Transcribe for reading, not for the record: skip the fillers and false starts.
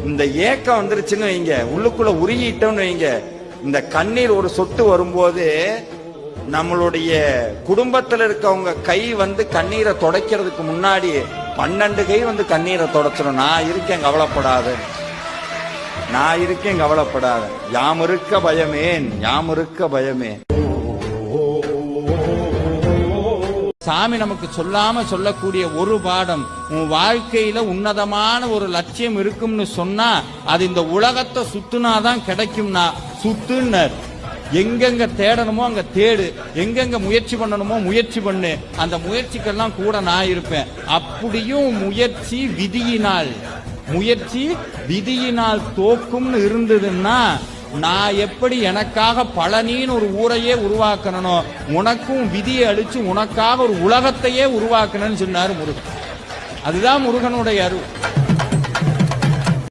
இந்த ஏக்கம் வந்துருச்சுன்னு வைங்க, உள்ளுக்குள்ள உருகிட்டோம்னு வைங்க, இந்த கண்ணீர் ஒரு சொட்டு வரும்போது நம்மளுடைய குடும்பத்தில் இருக்கவங்க கை வந்து கண்ணீரை துடைக்கிறதுக்கு முன்னாடி 12 கை வந்து கண்ணீரை துடைச்சிடும். நான் இருக்கேன் கவலைப்படாத, நான் இருக்கேன் கவலைப்படாத, யாம் இருக்க பயமேன், யாம் இருக்க பயமே. சாமி நமக்கு சொல்லாம சொல்லக்கூடிய ஒரு பாடம், உன் வாழ்க்கையில உன்னதமான ஒரு லட்சியம் இருக்கும்னு சொன்னா அது இந்த உலகத்தை சுத்துனாதான் கிடைக்கும்னா சுத்துன்னர். எங்கெங்க தேடணுமோ அங்க தேடு, எங்கெங்க முயற்சி பண்ணணுமோ முயற்சி பண்ணு, அந்த முயற்சிக்கெல்லாம் கூட நான் இருப்பேன். அப்படியும் முயற்சி விதியினால் தோக்கும்னு இருந்ததுன்னா, நான் எப்படி எனக்காக பழனின்னு ஒரு ஊரையே உருவாக்கணும், உனக்கும் விதியை அழிச்சு உனக்காக ஒரு உலகத்தையே உருவாக்கணும்னு சொன்னாரு முருகன். அதுதான் முருகனுடைய அருள்.